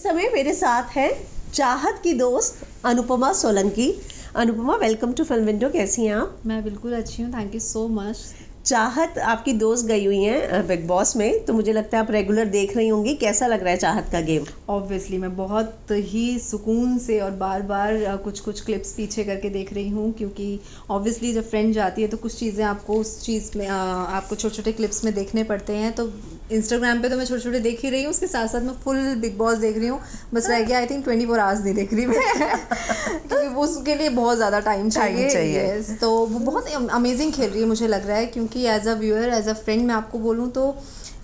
समय मेरे साथ है चाहत की दोस्त Anupama Solanki. Anupama, welcome to film window. कैसी हैं आप? मैं बिल्कुल अच्छी हूँ, थैंक यू सो मच। चाहत आपकी दोस्त गई हुई हैं बिग बॉस में, तो मुझे लगता है आप रेगुलर देख रही होंगी। कैसा लग रहा है चाहत का गेम? ऑब्वियसली मैं बहुत ही सुकून से और बार बार कुछ कुछ क्लिप्स पीछे करके देख रही हूँ, क्योंकि ऑब्वियसली जब फ्रेंड जाती है तो कुछ चीज़ें आपको उस चीज़ में आपको छोटे छोटे क्लिप्स में देखने पड़ते हैं। तो इंस्टाग्राम पे तो मैं छोटे छोटे देख ही रही हूँ, उसके साथ साथ मैं फुल बिग बॉस देख रही हूँ। बस रह गया आई थिंक 24 आवर्स नहीं देख रही मैं क्योंकि वो उसके लिए बहुत ज़्यादा टाइम चाहिए। Yes, तो वो बहुत अमेजिंग खेल रही है मुझे लग रहा है, क्योंकि as a viewer as a friend मैं आपको बोलूँ तो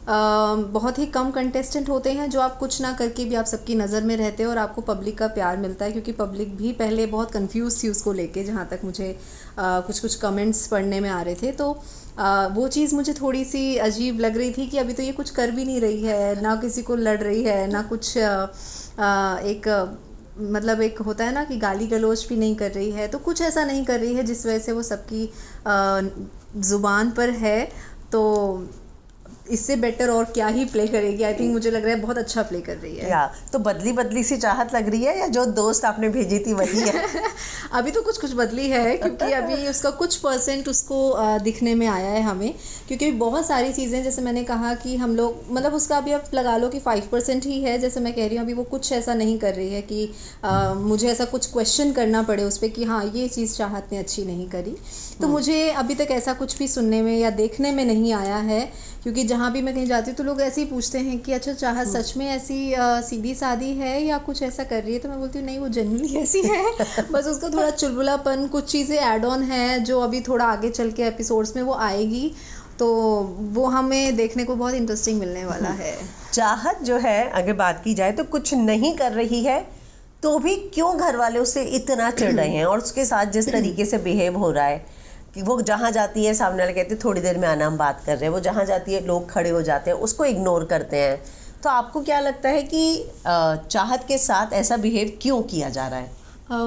बहुत ही कम कंटेस्टेंट होते हैं जो आप कुछ ना करके भी आप सबकी नज़र में रहते हो और आपको पब्लिक का प्यार मिलता है, क्योंकि पब्लिक भी पहले बहुत कंफ्यूज थी उसको लेके, जहाँ तक मुझे कुछ कुछ कमेंट्स पढ़ने में आ रहे थे। तो वो चीज़ मुझे थोड़ी सी अजीब लग रही थी कि अभी तो ये कुछ कर भी नहीं रही है, ना किसी को लड़ रही है, ना कुछ एक मतलब एक होता है ना कि गाली गलौज भी नहीं कर रही है, तो कुछ ऐसा नहीं कर रही है जिस वजह से वो सबकी ज़ुबान पर है। तो इससे बेटर और क्या ही प्ले करेगी। आई थिंक मुझे लग रहा है बहुत अच्छा प्ले कर रही है। या तो बदली बदली सी चाहत लग रही है, या जो दोस्त आपने भेजी थी वही है? अभी तो कुछ कुछ बदली है, क्योंकि अभी उसका कुछ परसेंट उसको दिखने में आया है हमें, क्योंकि बहुत सारी चीज़ें जैसे मैंने कहा कि हम लोग मतलब उसका अभी आप लगा लो कि 5% ही है। जैसे मैं कह रही हूँ अभी वो कुछ ऐसा नहीं कर रही है कि मुझे ऐसा कुछ क्वेश्चन करना पड़े उस पर कि हाँ ये चीज़ चाहत ने अच्छी नहीं करी। तो मुझे अभी तक ऐसा कुछ भी सुनने में या देखने में नहीं आया है, क्योंकि जहाँ भी मैं कहीं जाती हूँ तो लोग ऐसे ही पूछते हैं कि अच्छा चाहत सच में ऐसी सीधी सादी है या कुछ ऐसा कर रही है। तो मैं बोलती हूँ नहीं, वो जेन्युइनली ऐसी है बस उसका थोड़ा चुलबुलापन, कुछ चीज़ें ऐड ऑन है जो अभी थोड़ा आगे चल के एपिसोड्स में वो आएगी, तो वो हमें देखने को बहुत इंटरेस्टिंग मिलने वाला है। चाहत जो है, अगर बात की जाए तो कुछ नहीं कर रही है तो भी क्यों घर वाले उससे इतना चिढ़ रहे हैं, और उसके साथ जिस तरीके से बिहेव हो रहा है कि वो जहाँ जाती है सामने वाले कहते हैं थोड़ी देर में आना, हम बात कर रहे हैं, वो जहाँ जाती है लोग खड़े हो जाते हैं, उसको इग्नोर करते हैं। तो आपको क्या लगता है कि चाहत के साथ ऐसा बिहेव क्यों किया जा रहा है?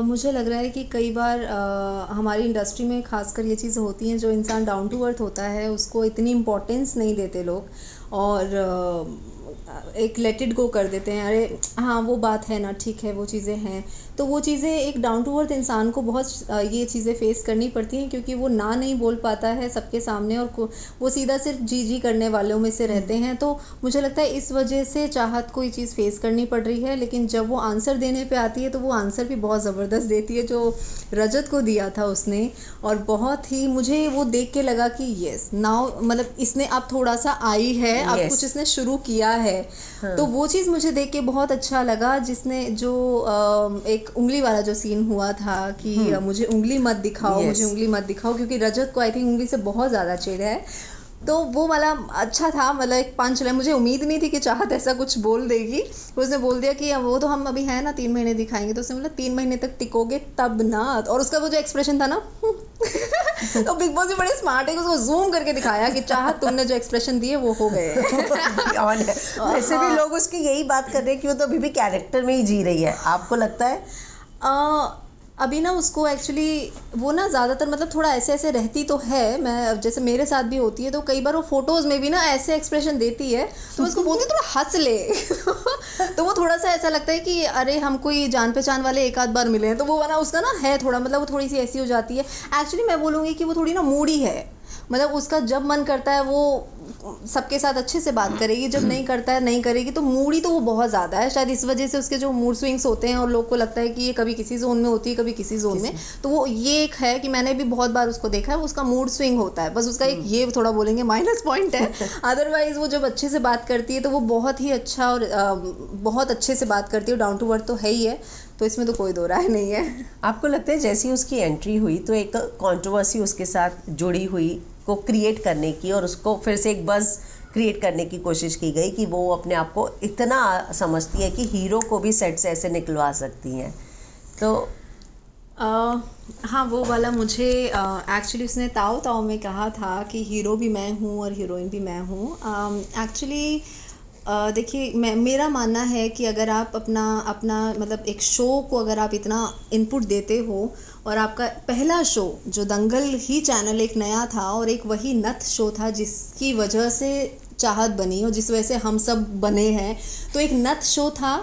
मुझे लग रहा है कि कई बार हमारी इंडस्ट्री में खासकर ये चीज़ें होती हैं, जो इंसान डाउन टू अर्थ होता है उसको इतनी इम्पोर्टेंस नहीं देते लोग, और एक लेट इट गो कर देते हैं। अरे हाँ वो बात है ना, ठीक है वो चीज़ें हैं। तो वो चीज़ें एक डाउन टू अर्थ इंसान को बहुत ये चीज़ें फेस करनी पड़ती हैं, क्योंकि वो ना नहीं बोल पाता है सबके सामने, और वो सीधा सिर्फ जी जी करने वालों में से रहते हैं। तो मुझे लगता है इस वजह से चाहत को ये चीज़ फेस करनी पड़ रही है। लेकिन जब वो आंसर देने पे आती है तो वो आंसर भी बहुत ज़बरदस्त देती है, जो रजत को दिया था उसने। और बहुत ही मुझे वो देख के लगा कि येस नाउ मतलब इसने अब थोड़ा सा आई है, अब कुछ इसने शुरू किया है। तो वो चीज़ मुझे देख के बहुत अच्छा लगा, जिसने जो एक उंगली वाला जो सीन हुआ था कि मुझे उंगली मत दिखाओ, मुझे उंगली मत दिखाओ, क्योंकि रजत को आई थिंक उंगली से बहुत ज़्यादा चिढ़ है। तो वो वाला अच्छा था, मतलब एक पंच लाइन। मुझे उम्मीद नहीं थी कि चाहत ऐसा कुछ बोल देगी। उसने बोल दिया कि वो तो हम अभी है ना 3 महीने दिखाएंगे, तो उसने बोला 3 महीने तक टिकोगे तब ना। और उसका वो जो एक्सप्रेशन था ना तो बिग बॉस भी बड़े स्मार्ट है कि उसको जूम करके दिखाया कि चाहत तुमने जो एक्सप्रेशन दिए वो हो गए वैसे भी लोग उसकी यही बात कर रहे हैं कि वो तो अभी भी कैरेक्टर में ही जी रही है, आपको लगता है? अभी ना उसको एक्चुअली वो ना ज़्यादातर मतलब थोड़ा ऐसे ऐसे रहती तो है, मैं जैसे मेरे साथ भी होती है, तो कई बार वो फोटोज़ में भी ना ऐसे एक्सप्रेशन देती है, तो उसको बोलती है थोड़ा हंस ले तो वो थोड़ा सा ऐसा लगता है कि अरे हम कोई जान पहचान वाले एक आध बार मिले हैं, तो वो ना उसका ना है थोड़ा, मतलब वो थोड़ी सी ऐसी हो जाती है। एक्चुअली मैं बोलूँगी कि वो थोड़ी ना मूडी है, मतलब उसका जब मन करता है वो सबके साथ अच्छे से बात करेगी, जब नहीं करता है नहीं करेगी। तो मूडी तो वो बहुत ज़्यादा है, शायद इस वजह से उसके जो मूड स्विंग्स होते हैं और लोग को लगता है कि ये कभी किसी जोन में होती है कभी किसी जोन में। तो वो ये एक है कि मैंने भी बहुत बार उसको देखा है, उसका मूड स्विंग होता है, बस उसका एक ये थोड़ा बोलेंगे माइनस पॉइंट है। अदरवाइज वो जब अच्छे से बात करती है तो वो बहुत ही अच्छा और बहुत अच्छे से बात करती है, डाउन टू अर्थ तो है ही है, तो इसमें तो कोई दो राय नहीं है। आपको लगता है जैसी उसकी एंट्री हुई तो एक कंट्रोवर्सी उसके साथ जुड़ी हुई को क्रिएट करने की, और उसको फिर से एक बज़ क्रिएट करने की कोशिश की गई कि वो अपने आप को इतना समझती है कि हीरो को भी सेट से ऐसे निकलवा सकती हैं? तो हाँ वो वाला मुझे एक्चुअली उसने ताऊ ताऊ में कहा था कि हीरो भी मैं हूँ और हीरोइन भी मैं हूँ। एक्चुअली देखिए मेरा मानना है कि अगर आप अपना मतलब एक शो को अगर आप इतना इनपुट देते हो, और आपका पहला शो जो दंगल ही चैनल एक नया था और एक वही नथ शो था जिसकी वजह से चाहत बनी और जिस वजह से हम सब बने हैं, तो एक नथ शो था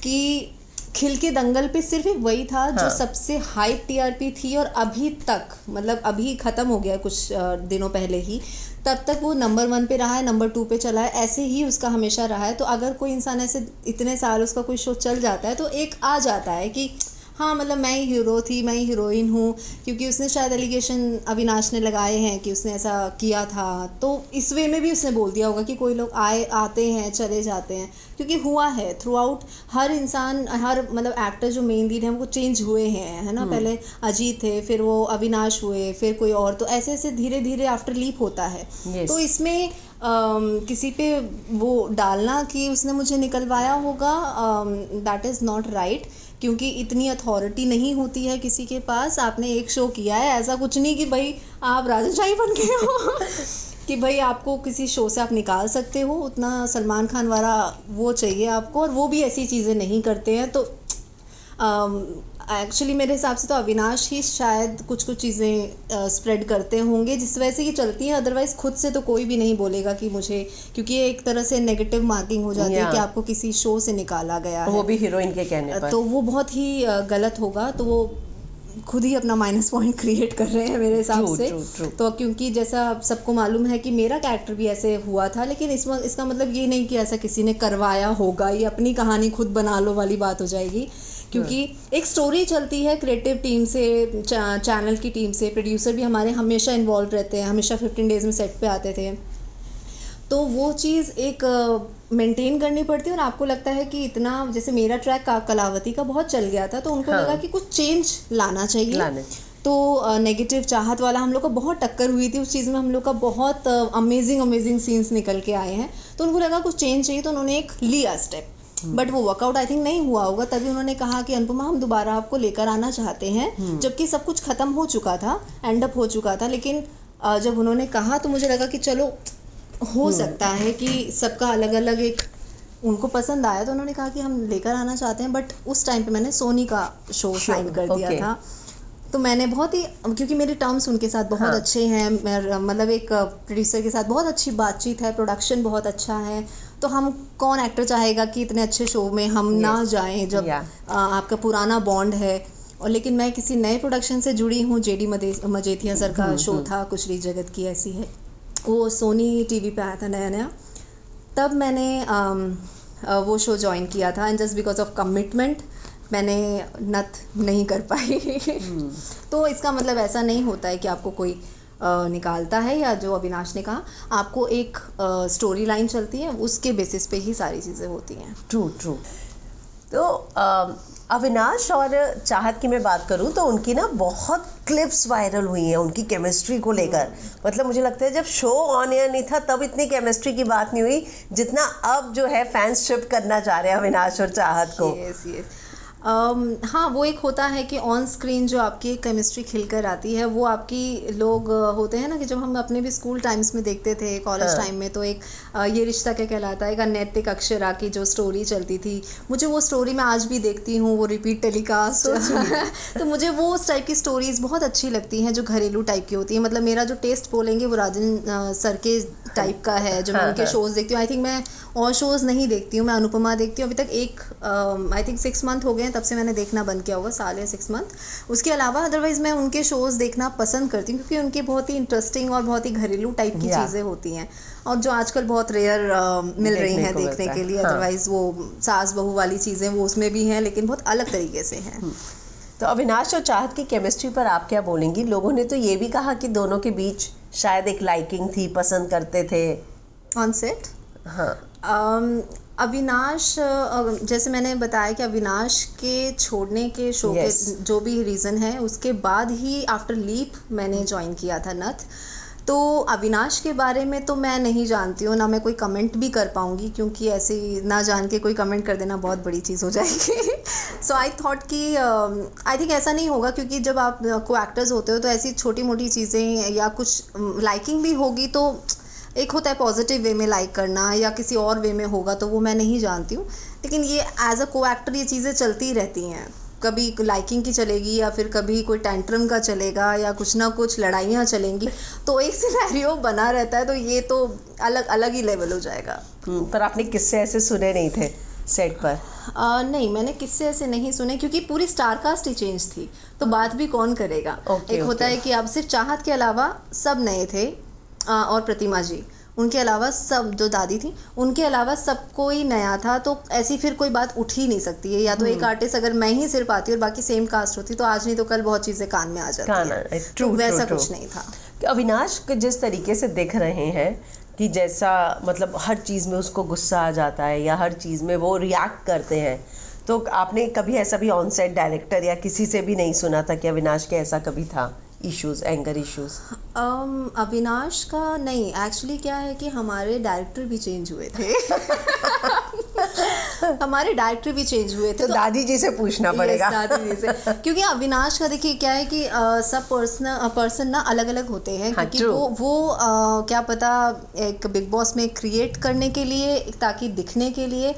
कि खिल के दंगल पे सिर्फ एक वही था जो सबसे हाई टीआरपी थी, और अभी तक मतलब अभी ख़त्म हो गया कुछ दिनों पहले ही, तब तक वो नंबर 1 पे रहा है, नंबर 2 पे चला है, ऐसे ही उसका हमेशा रहा है। तो अगर कोई इंसान ऐसे इतने साल उसका कोई शो चल जाता है तो एक आ जाता है कि हाँ मतलब मैं ही हीरो थी, मैं ही हीरोइन हूँ, क्योंकि उसने शायद एलिगेशन अविनाश ने लगाए हैं कि उसने ऐसा किया था, तो इस वे में भी उसने बोल दिया होगा कि कोई लोग आते हैं चले जाते हैं, क्योंकि हुआ है थ्रू आउट। हर इंसान, हर मतलब एक्टर जो मेन लीड है वो चेंज हुए हैं, है ना। पहले अजीत थे, फिर वो अविनाश हुए, फिर कोई और, तो ऐसे ऐसे धीरे धीरे आफ्टर लीप होता है। तो इसमें किसी पे वो डालना कि उसने मुझे निकलवाया होगा, दैट इज़ नॉट राइट, क्योंकि इतनी अथॉरिटी नहीं होती है किसी के पास। आपने एक शो किया है, ऐसा कुछ नहीं कि भाई आप राजनशाही बन गए हो कि भाई आपको किसी शो से आप निकाल सकते हो, उतना सलमान खान वाला वो चाहिए आपको, और वो भी ऐसी चीज़ें नहीं करते हैं। तो एक्चुअली मेरे हिसाब से तो अविनाश ही शायद कुछ कुछ चीज़ें स्प्रेड करते होंगे जिस वजह से ये चलती है, अदरवाइज़ खुद से तो कोई भी नहीं बोलेगा कि मुझे, क्योंकि ये एक तरह से नेगेटिव मार्किंग हो जाती है कि आपको किसी शो से निकाला गया है, वो भी हीरोइन के कहने पर, तो वो बहुत ही गलत होगा। तो वो खुद ही अपना माइनस पॉइंट क्रिएट कर रहे हैं मेरे हिसाब से। तो क्योंकि जैसा सबको मालूम है कि मेरा कैरेक्टर भी ऐसे हुआ था, लेकिन इसका मतलब ये नहीं कि ऐसा किसी ने करवाया होगा, ये अपनी कहानी खुद बना लो वाली बात हो जाएगी, क्योंकि एक स्टोरी चलती है क्रिएटिव टीम से, चैनल की टीम से, प्रोड्यूसर भी हमारे हमेशा इन्वॉल्व रहते हैं, हमेशा 15 डेज़ में सेट पे आते थे, तो वो चीज़ एक मेंटेन करनी पड़ती है। और आपको लगता है कि इतना, जैसे मेरा ट्रैक कलावती का बहुत चल गया था, तो उनको लगा कि कुछ चेंज लाना चाहिए, तो नेगेटिव चाहत वाला हम लोग का बहुत टक्कर हुई थी उस चीज़ में, हम लोग का बहुत अमेजिंग सीन्स निकल के आए हैं, तो उनको लगा कुछ चेंज चाहिए, तो उन्होंने एक लिया स्टेप, बट वो वर्कआउट आई थिंक नहीं हुआ होगा। तभी उन्होंने कहा कि अनुपमा हम दोबारा आपको लेकर आना चाहते हैं, जबकि सब कुछ ख़त्म हो चुका था, एंड अप हो चुका था। लेकिन जब उन्होंने कहा तो मुझे लगा कि चलो हो सकता है कि सबका अलग अलग एक उनको पसंद आया, तो उन्होंने कहा कि हम लेकर आना चाहते हैं। बट उस टाइम पे मैंने सोनी का शो साइन कर दिया था, तो मैंने बहुत ही, क्योंकि मेरे टर्म्स उनके साथ बहुत अच्छे हैं, मतलब एक प्रोड्यूसर के साथ बहुत अच्छी बातचीत है, प्रोडक्शन बहुत अच्छा है, तो हम कौन एक्टर चाहेगा कि इतने अच्छे शो में हम ना जाएं जब आपका पुराना बॉन्ड है। और लेकिन मैं किसी नए प्रोडक्शन से जुड़ी हूँ, जेडी मजेथिया सर का शो था, कुशरी जगत की ऐसी है, वो सोनी टीवी पे आया था नया नया, तब मैंने वो शो ज्वाइन किया था, and just because of commitment मैंने नथ नहीं कर पाई तो इसका मतलब ऐसा नहीं होता है कि आपको कोई निकालता है, या जो अविनाश ने कहा, आपको एक स्टोरी लाइन चलती है, उसके बेसिस पे ही सारी चीज़ें होती हैं। ट्रू। तो अविनाश और चाहत की मैं बात करूं तो उनकी ना बहुत क्लिप्स वायरल हुई हैं उनकी केमिस्ट्री को लेकर। मतलब मुझे लगता है जब शो ऑन एयर नहीं था तब इतनी केमिस्ट्री की बात नहीं हुई जितना अब जो है फैंस शिप करना चाह रहे हैं अविनाश और चाहत को। yes. हाँ, वो एक होता है कि ऑन स्क्रीन जो आपकी केमिस्ट्री खिल कर आती है, वो आपकी लोग होते हैं ना, कि जब हम अपने भी स्कूल टाइम्स में देखते थे, कॉलेज टाइम में, तो एक ये रिश्ता क्या कहलाता है, एक अनैतिक अक्षरा की जो स्टोरी चलती थी, मुझे वो स्टोरी मैं आज भी देखती हूँ, वो रिपीट टेलीकास्ट तो मुझे वो उस टाइप की स्टोरीज़ बहुत अच्छी लगती हैं जो घरेलू टाइप की होती है। मतलब मेरा जो टेस्ट बोलेंगे वो राजन सर के टाइप का है, जो मैं उनके शोज़ देखती हूँ। आई थिंक मैं और शोज़ नहीं देखती हूँ, मैं अनुपमा देखती हूँ। अभी तक एक आई थिंक 6 मंथ हो गए हैं तब से मैंने देखना बंद किया होगा, साल या 6 मंथ। उसके अलावा अदरवाइज़ मैं उनके शोज़ देखना पसंद करती हूँ, क्योंकि उनके बहुत ही इंटरेस्टिंग और बहुत ही घरेलू टाइप की चीज़ें होती हैं, और जो आजकल बहुत रेयर मिल रही हैं देखने के लिए। अदरवाइज़ वो सास बहू वाली चीज़ें वो उसमें भी हैं, लेकिन बहुत अलग तरीके से हैं। तो अविनाश और चाहत की केमिस्ट्री पर आप क्या बोलेंगी? लोगों ने तो ये भी कहा कि दोनों के बीच शायद एक लाइकिंग थी, पसंद करते थे ऑन सेट। हाँ, अविनाश, जैसे मैंने बताया कि अविनाश के छोड़ने के शो के जो भी रीज़न है, उसके बाद ही आफ्टर लीप मैंने ज्वाइन किया था नथ। तो अविनाश के बारे में तो मैं नहीं जानती हूँ, ना मैं कोई कमेंट भी कर पाऊँगी, क्योंकि ऐसे ना जान के कोई कमेंट कर देना बहुत बड़ी चीज़ हो जाएगी सो आई थॉट कि आई थिंक ऐसा नहीं होगा, क्योंकि जब आप को एक्टर्स होते हो तो ऐसी छोटी मोटी चीज़ें या कुछ लाइकिंग भी होगी, तो एक होता है पॉजिटिव वे में लाइक करना, या किसी और वे में होगा, तो वो मैं नहीं जानती हूँ। लेकिन ये एज अ को एक्टर ये चीज़ें चलती रहती हैं, कभी लाइकिंग की चलेगी, या फिर कभी कोई टेंट्रम का चलेगा, या कुछ ना कुछ लड़ाइयाँ चलेंगी, तो एक सिनेरियो बना रहता है, तो ये तो अलग अलग ही लेवल हो जाएगा। पर आपने किस्से ऐसे सुने नहीं थे? सेट पर? नहीं, मैंने किससे ऐसे नहीं सुने, क्योंकि पूरी स्टार कास्ट ही चेंज थी, तो बात भी कौन करेगा। एक होता है कि अब सिर्फ चाहत के अलावा सब नए थे, और प्रतिमा जी, उनके अलावा सब, जो दादी थी उनके अलावा सब कोई नया था, तो ऐसी फिर कोई बात उठ ही नहीं सकती है। या तो एक आर्टिस्ट अगर मैं ही सिर्फ आती और बाकी सेम कास्ट होती, तो आज नहीं तो कल बहुत चीज़ें कान में आ जाती है। तो वैसा कुछ नहीं था। अविनाश जिस तरीके से दिख रहे हैं कि जैसा मतलब हर चीज़ में उसको गुस्सा आ जाता है या हर चीज़ में वो रिएक्ट करते हैं, तो आपने कभी ऐसा भी ऑन सेट डायरेक्टर या किसी से भी नहीं सुना था कि अविनाश के ऐसा कभी था इश्यूज, एंगर इश्यूज? अविनाश का नहीं, एक्चुअली क्या है कि हमारे डायरेक्टर भी चेंज हुए थे। हमारे डायरेक्टर भी चेंज हुए थे, तो दादी जी से पूछना पड़ेगा। दादी जी से, क्योंकि अविनाश का देखिए क्या है कि सब पर्सन ना अलग अलग होते हैं। हाँ, क्योंकि वो क्या पता एक बिग बॉस में क्रिएट करने के लिए, ताकि दिखने के लिए,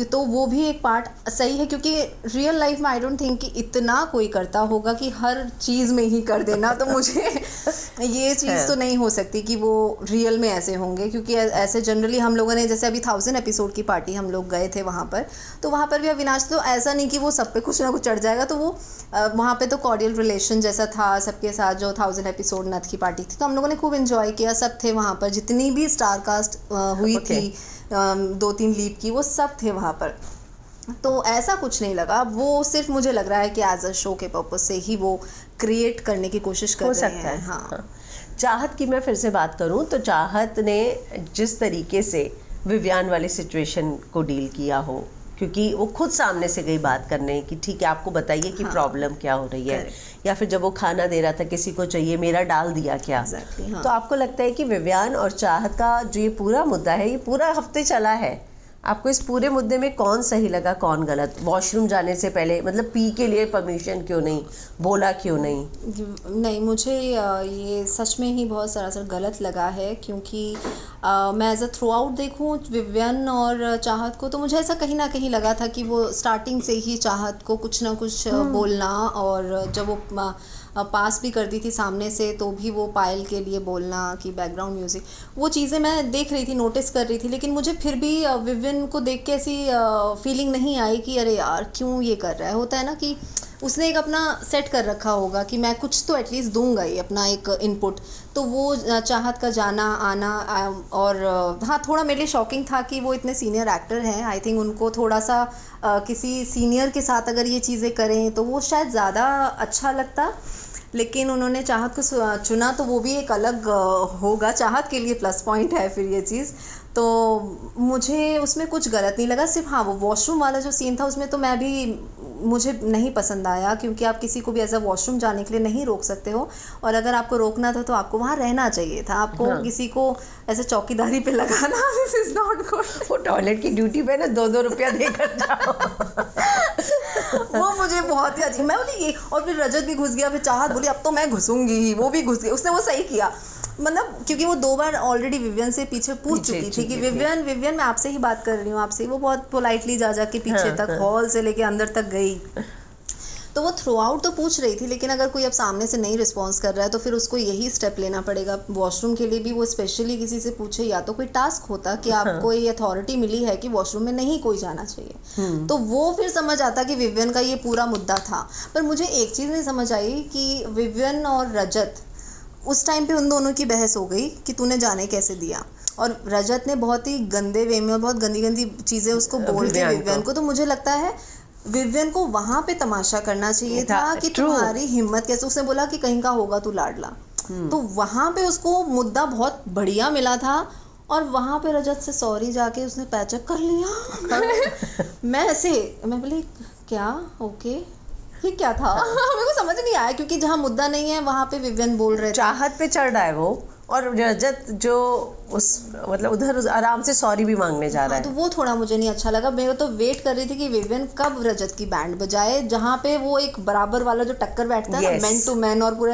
तो वो भी एक पार्ट सही है। क्योंकि रियल लाइफ में आई डोंट थिंक कि इतना कोई करता होगा कि हर चीज़ में ही कर देना, तो मुझे ये चीज़ तो नहीं हो सकती कि वो रियल में ऐसे होंगे। क्योंकि ऐसे जनरली हम लोगों ने, जैसे अभी 1000 एपिसोड की पार्टी हम लोग गए थे वहाँ पर, तो वहाँ पर भी अविनाश, तो ऐसा नहीं कि वो सब पे कुछ ना कुछ चढ़ जाएगा, तो वो वहाँ पे तो कॉर्डियल रिलेशन जैसा था सबके साथ। जो 1000 एपिसोड नथ की पार्टी थी, तो हम लोगों ने खूब इन्जॉय किया, सब थे वहाँ पर, जितनी भी स्टार कास्ट हुई थी 2-3 लीड की, वो सब थे वहाँ पर। तो ऐसा कुछ नहीं लगा, वो सिर्फ मुझे लग रहा है कि एज अ शो के पर्पज से ही वो क्रिएट करने की कोशिश कर रहे हैं। हाँ। चाहत की मैं फिर से बात करूं तो चाहत ने जिस तरीके से विवियान वाली सिचुएशन को डील किया हो, क्योंकि वो खुद सामने से गई बात करने कि ठीक है आपको बताइए कि प्रॉब्लम क्या हो रही है, या फिर जब वो खाना दे रहा था किसी को चाहिए, मेरा डाल दिया क्या। हाँ। तो आपको लगता है कि विवियान और चाहत का जो ये पूरा मुद्दा है, ये पूरा हफ्ते चला है, आपको इस पूरे मुद्दे में कौन सही लगा कौन गलत? वॉशरूम जाने से पहले मतलब पी के लिए परमिशन क्यों नहीं बोला, क्यों नहीं? नहीं, मुझे ये सच में ही बहुत सरासर गलत लगा है। क्योंकि मैं एज अ थ्रू आउट देखूँ विवियन और चाहत को, तो मुझे ऐसा कहीं ना कहीं लगा था कि वो स्टार्टिंग से ही चाहत को कुछ ना कुछ बोलना, और जब वो पास भी करती थी सामने से, तो भी वो पायल के लिए बोलना कि बैकग्राउंड म्यूज़िक, वो चीज़ें मैं देख रही थी, नोटिस कर रही थी। लेकिन मुझे फिर भी विवियन को देख के ऐसी फीलिंग नहीं आई कि अरे यार क्यों ये कर रहा है। होता है ना कि उसने एक अपना सेट कर रखा होगा कि मैं कुछ तो एटलीस्ट दूंगा ही, अपना एक इनपुट। तो वो चाहत का जाना आना, और हाँ, थोड़ा मेरे लिए शॉकिंग था कि वो इतने सीनियर एक्टर हैं। आई थिंक उनको थोड़ा सा किसी सीनियर के साथ अगर ये चीज़ें करें तो वो शायद ज़्यादा अच्छा लगता। लेकिन उन्होंने चाहत को चुना, तो वो भी एक अलग होगा, चाहत के लिए प्लस पॉइंट है फिर ये चीज़। तो मुझे उसमें कुछ गलत नहीं लगा। सिर्फ हाँ, वो वॉशरूम वाला जो सीन था उसमें तो मैं भी, मुझे नहीं पसंद आया। क्योंकि आप किसी को भी ऐसा वॉशरूम जाने के लिए नहीं रोक सकते हो, और अगर आपको रोकना था तो आपको वहाँ रहना चाहिए था। आपको किसी को ऐसे चौकीदारी पे लगाना, दिस इज नॉट गुड। वो टॉयलेट की ड्यूटी पे ना 2-2 रुपया देकर जाओ। वो मुझे बहुत ही अजीब, मैं बोली ये, और फिर रजत भी घुस गया, फिर चाहत बोली अब तो मैं घुसूंगी, वो भी घुस गया। उसने वो सही किया, मतलब क्योंकि वो 2 बार ऑलरेडी विवियन से पीछे पूछ चुकी थी कि विवियन मैं आपसे ही बात कर रही हूँ, आपसे। वो बहुत पोलाइटली जा के पीछे तक, हॉल से लेके अंदर तक गई। तो वो थ्रू आउट तो पूछ रही थी, लेकिन अगर कोई अब सामने से नहीं रिस्पॉन्स कर रहा है तो फिर उसको यही स्टेप लेना पड़ेगा। वॉशरूम के लिए भी वो स्पेशली किसी से पूछे, या तो कोई टास्क होता कि आपको ये अथॉरिटी मिली है कि वॉशरूम में नहीं कोई जाना चाहिए, तो वो फिर समझ आता कि विवियन का ये पूरा मुद्दा था। पर मुझे एक चीज़ नहीं समझ आई कि विवियन और रजत, उस टाइम पे उन दोनों की बहस हो गई कि तूने जाने कैसे दिया, और रजत ने बहुत ही गंदे वे में और बहुत गंदी गंदी चीज़ें उसको बोल के विवियन को। तो मुझे लगता है विवियन को वहाँ पे तमाशा करना चाहिए था कि तुम्हारी हिम्मत कैसे। उसने बोला कि कहीं का होगा तू लाडला, तो वहाँ पे उसको मुद्दा बहुत बढ़िया मिला था, और वहाँ पे रजत से सॉरी जाके उसने पैचअप कर लिया। मैं बोली क्या, ओके ये क्या था? मेरे को समझ नहीं आया, क्योंकि जहाँ मुद्दा नहीं है वहाँ पे विवियन बोल रहे थे। चाहत पे चढ़ रहा है वो, और रजत जो उस मतलब उधर आराम से सॉरी भी मांगने जा रहा है। तो वो थोड़ा मुझे नहीं अच्छा लगा। मैं तो वेट कर रही थी कि विवियन कब रजत की बैंड बजाए, जहाँ पे वो एक बराबर वाला जो टक्कर बैठता है ना, मैन टू मैन और पूरे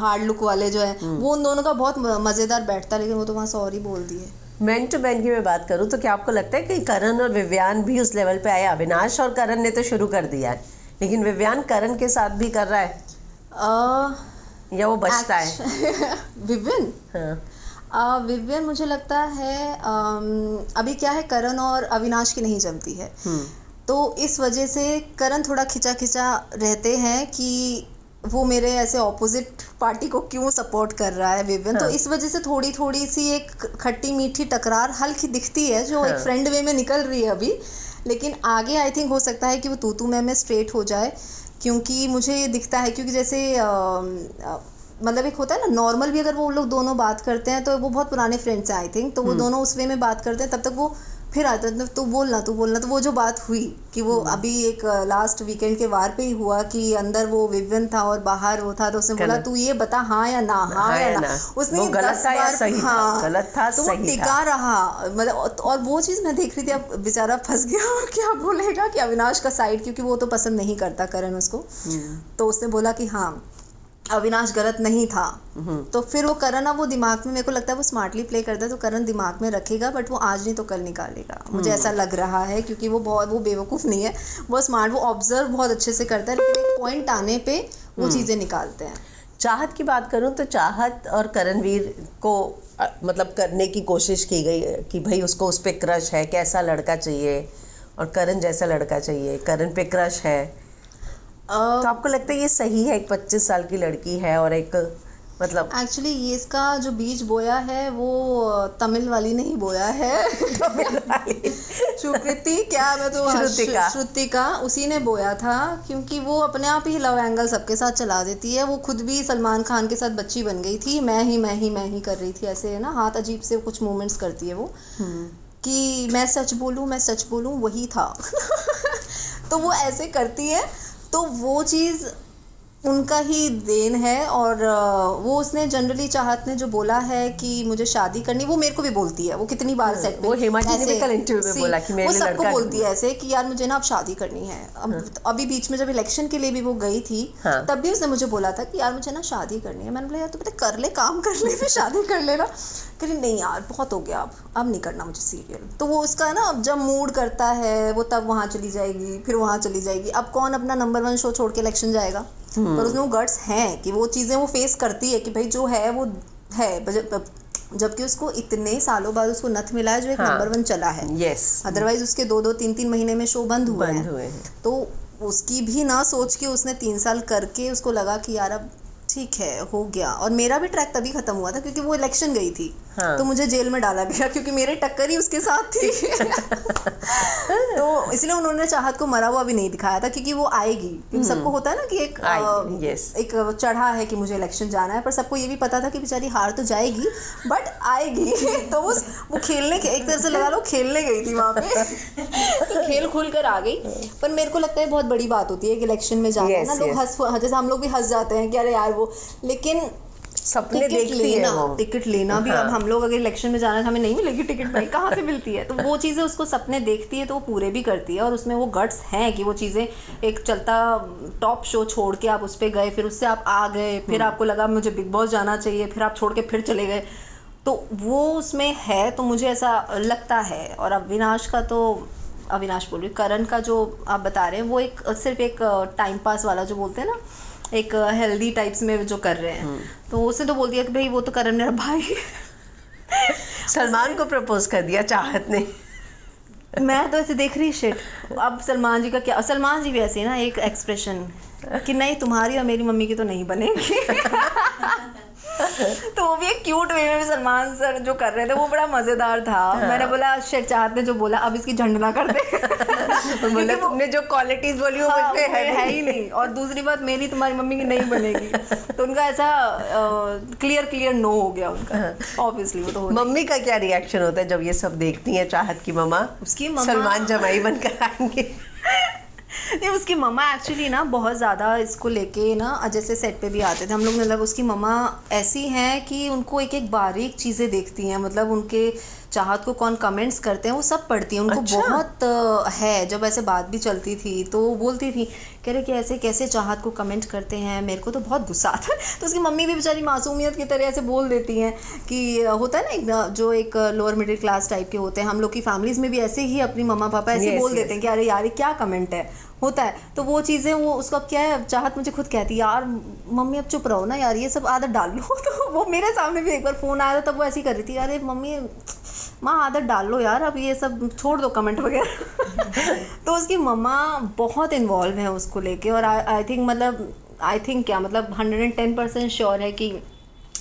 हार्ड लुक वाले जो है, वो उन दोनों का बहुत मज़ेदार बैठता, लेकिन वो तो वहाँ सॉरी बोल दिए। मैन टू मैन की मैं बात करूँ तो क्या आपको लगता है कि करण और विवियान भी उस लेवल पे आए? अविनाश और करण ने तो शुरू कर दिया है, लेकिन विवियान करण के साथ भी कर रहा है, या वो बचता है? विवियन, विवियन मुझे लगता है अभी क्या है, करण और अविनाश की नहीं जमती है, तो इस वजह से करण थोड़ा खिंचा खिंचा रहते हैं कि वो मेरे ऐसे ऑपोजिट पार्टी को क्यों सपोर्ट कर रहा है विवियन। तो इस वजह से थोड़ी थोड़ी सी एक खट्टी मीठी टकरार हल्की दिखती है, जो एक फ्रेंड वे में निकल रही है अभी। लेकिन आगे आई थिंक हो सकता है कि वो तू मैं स्ट्रेट हो जाए, क्योंकि मुझे ये दिखता है, क्योंकि जैसे मतलब एक होता है ना नॉर्मल भी, अगर वो लोग दोनों बात करते हैं तो वो बहुत पुराने फ्रेंड्स हैं आई थिंक, तो वो दोनों उस वे में बात करते हैं, तब तक वो फिर आता है तो बोलना तो वो जो बात हुई कि वो अभी एक लास्ट वीकेंड के वार पे ही हुआ कि अंदर वो विवियन था और बाहर वो था, तो उसने बोला तू ये बता हाँ या ना, हाँ या ना। उसने वो गलत था या सही था, गलत था तो सही वो टिका रहा, मतलब और वो चीज़ मैं देख रही थी, अब बेचारा फंस गया और क्या बोलेगा कि अविनाश का साइड, क्योंकि वो तो पसंद नहीं करता करण उसको, तो उसने बोला कि हाँ अविनाश गलत नहीं था। तो फिर वो करण, अब वो दिमाग में, मेरे को लगता है वो स्मार्टली प्ले करता है, तो करण दिमाग में रखेगा, बट वो आज नहीं तो कल निकालेगा, मुझे ऐसा लग रहा है, क्योंकि वो बेवकूफ़ नहीं है, वो स्मार्ट, वो ऑब्जर्व बहुत अच्छे से करता है, लेकिन एक पॉइंट आने पे वो चीज़ें निकालते हैं। चाहत की बात करूं तो चाहत और करणवीर को मतलब करने की कोशिश की गई कि भाई उसको उस पर क्रश है, कैसा लड़का चाहिए, और करण जैसा लड़का चाहिए, करण पे क्रश है। तो आपको लगता है ये सही है, एक 25 साल की लड़की है और एक मतलब एक्चुअली ये इसका जो बीज बोया है वो तमिल वाली नहीं बोया है सुकृति क्या, मैं तो श्रुतिका उसी ने बोया था, क्योंकि वो अपने आप ही लव एंगल सबके साथ चला देती है। वो खुद भी सलमान खान के साथ बच्ची बन गई थी, मैं ही कर रही थी, ऐसे है ना, हाथ अजीब से कुछ मूवमेंट्स करती है वो कि मैं सच बोलूं वही था तो वो ऐसे करती है, तो वो चीज़ उनका ही देन है। और वो उसने जनरली चाहत ने जो बोला है कि मुझे शादी करनी, वो मेरे को भी बोलती है, वो कितनी बार सेट पे, वो हिमाचल ने भी कल इंटरव्यू में बोला कि वो सबको बोलती है ऐसे कि यार मुझे ना अब शादी करनी है। अभी बीच में जब इलेक्शन के लिए भी वो गई थी, तब भी उसने मुझे बोला था कि यार मुझे ना शादी करनी है। मैंने बोला यार तू पता कर ले, काम कर ले, फिर शादी कर लेना। कह नहीं यार बहुत हो गया, अब नहीं करना मुझे सीरियल। तो वो उसका ना जब मूड करता है वो तब वहाँ चली जाएगी, फिर वहाँ चली जाएगी। अब कौन अपना नंबर 1 शो छोड़ के इलेक्शन जाएगा? पर उसमें वो गट्स हैं कि वो चीज़ें वो फेस करती है कि भाई जो है वो है, जबकि उसको इतने सालों बाद उसको नथ मिला है जो एक नंबर 1 चला है। अदरवाइज उसके 2-2 3-3 महीने में शो बंद हुए हैं। तो उसकी भी ना सोच के उसने 3 साल करके उसको लगा कि यार अब ठीक है हो गया। और मेरा भी ट्रैक तभी खत्म हुआ था क्योंकि वो इलेक्शन गई थी। तो मुझे जेल में डाला गया क्योंकि मेरे टक्कर ही उसके साथ थी तो इसलिए उन्होंने चाहत को मरा हुआ भी नहीं दिखाया था, क्योंकि वो आएगी। क्योंकि सबको होता है ना कि एक चढ़ा है कि मुझे इलेक्शन जाना है, पर सबको ये भी पता था कि बेचारी हार तो जाएगी बट आएगी तो वो खेलने, एक तरह से लगा लो खेलने गई थी वहाँ पे तो खेल खुल कर आ गई। पर मेरे को लगता है बहुत बड़ी बात होती है कि इलेक्शन में जाना है ना, लोग हंस, जैसे हम लोग भी हंस जाते हैं कि अरे यार वो, लेकिन सपने देखती है वो। टिकट लेना भी, अब हम लोग अगर इलेक्शन में जाना है हमें नहीं मिलेगी टिकट, भाई कहाँ से मिलती है? तो वो चीज़ें उसको सपने देखती है तो वो पूरे भी करती है। और उसमें वो गट्स हैं कि वो चीज़ें, एक चलता टॉप शो छोड़ के आप उस पर गए, फिर उससे आप आ गए, फिर आपको लगा मुझे बिग बॉस जाना चाहिए, फिर आप छोड़ के फिर चले गए, तो वो उसमें है। तो मुझे ऐसा लगता है। और अविनाश का तो, अविनाश बोल रही, करण का जो आप बता रहे हैं वो एक सिर्फ एक टाइम पास वाला जो बोलते हैं ना, एक हेल्दी टाइप्स में जो कर रहे हैं। तो उसने तो बोल दिया कि भाई वो तो करण मेरा भाई सलमान को प्रपोज कर दिया चाहत ने। मैं तो ऐसे देख रही शिट, अब सलमान जी का क्या, सलमान जी भी ऐसे ना एक एक्सप्रेशन कि नहीं तुम्हारी और मेरी मम्मी की तो नहीं बनेगी तो वो भी एक क्यूट वे में सलमान सर जो कर रहे थे वो बड़ा मजेदार था। मैंने बोला शिट, चाहत ने जो बोला अब इसकी झंडना कर दे बोला तुमने जो क्वालिटीज बोली वो मुझ में है ही नहीं। और दूसरी बात, मेरी तुम्हारी मम्मी की नहीं बनेगी तो उनका ऐसा क्लियर नो हो गया उनका। ऑब्वियसली वो तो मम्मी का क्या रिएक्शन होता है जब ये सब देखती है चाहत की मम्मा उसकी सलमान जमाई बनकर आएंगे? नहीं, उसकी मम्मा एक्चुअली ना बहुत ज़्यादा इसको लेके ना, जैसे सेट पे भी आते थे हम लोग, मतलब उसकी मम्मा ऐसी हैं कि उनको एक एक बारीक चीज़ें देखती हैं, मतलब उनके चाहत को कौन कमेंट्स करते हैं वो सब पढ़ती है, उनको अच्छा। बहुत है। जब ऐसे बात भी चलती थी तो वो बोलती थी, कह रहे कि ऐसे कैसे चाहत को कमेंट करते हैं, मेरे को तो बहुत गुस्सा आता है। तो उसकी मम्मी भी बेचारी मासूमियत की तरह ऐसे बोल देती हैं कि होता है ना जो एक लोअर मिडिल क्लास टाइप के होते हैं, हम लोग की फैमिलीज़ में भी ऐसे ही अपनी मम्मा पापा ऐसे बोल देते हैं कि अरे यार क्या कमेंट है, होता है। तो वो चीज़ें वो उसको अब क्या है, चाहत मुझे खुद कहती है यार मम्मी अब चुप रहो ना यार, ये सब आदत डाल लो। तो वो मेरे सामने भी एक बार फ़ोन आया था, तब वो ऐसी कर रही थी, अरे मम्मी माँ आदत डाल लो यार, अब ये सब छोड़ दो कमेंट वगैरह। तो उसकी मम्मा बहुत इन्वॉल्व है उसको लेके, और आई थिंक क्या मतलब 110% श्योर है कि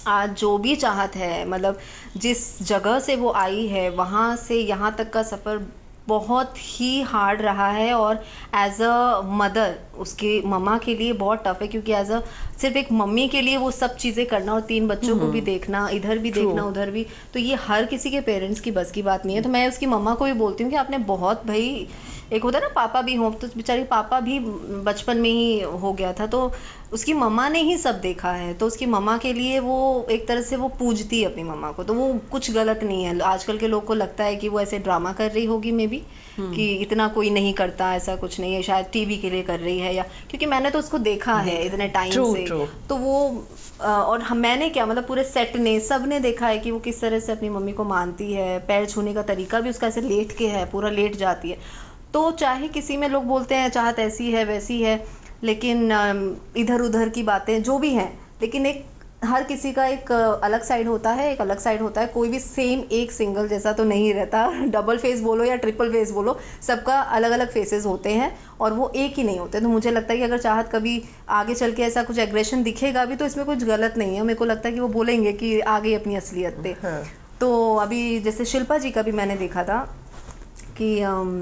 आज जो भी चाहत है, मतलब जिस जगह से वो आई है वहाँ से यहाँ तक का सफ़र बहुत ही हार्ड रहा है, और एज अ मदर उसकी मम्मा के लिए बहुत टफ है, क्योंकि एज अ सिर्फ एक मम्मी के लिए वो सब चीज़ें करना और 3 बच्चों को भी देखना, इधर भी देखना उधर भी, तो ये हर किसी के पेरेंट्स की बस की बात नहीं है। तो मैं उसकी मम्मा को भी बोलती हूँ कि आपने बहुत, भाई एक होता है ना पापा भी हों, तो बेचारी पापा भी बचपन में ही हो गया था, तो उसकी मम्मा ने ही सब देखा है, तो उसकी मम्मा के लिए वो एक तरह से वो पूजती है अपनी मम्मा को, तो वो कुछ गलत नहीं है। आजकल के लोग को लगता है कि वो ऐसे ड्रामा कर रही होगी मे बी, कि इतना कोई नहीं करता, ऐसा कुछ नहीं है, शायद टीवी के लिए कर रही है, या क्योंकि मैंने तो उसको देखा है इतने टाइम से। तो वो और मैंने क्या मतलब पूरे सेट ने सब ने देखा है कि वो किस तरह से अपनी मम्मी को मानती है, पैर छूने का तरीका भी उसका ऐसे लेट के है, पूरा लेट जाती है। तो चाहे किसी में लोग बोलते हैं चाहत ऐसी है वैसी है, लेकिन इधर उधर की बातें जो भी हैं, लेकिन एक हर किसी का एक अलग साइड होता है, एक अलग साइड होता है, कोई भी सेम एक सिंगल जैसा तो नहीं रहता। डबल फेस बोलो या ट्रिपल फेस बोलो, सबका अलग अलग फेसेस होते हैं और वो एक ही नहीं होते। तो मुझे लगता है कि अगर चाहत कभी आगे चल के ऐसा कुछ एग्रेशन दिखेगा भी तो इसमें कुछ गलत नहीं है, मेरे को लगता है कि वो बोलेंगे कि आगे अपनी असलियत पे। हाँ। तो अभी जैसे शिल्पा जी का भी मैंने देखा था कि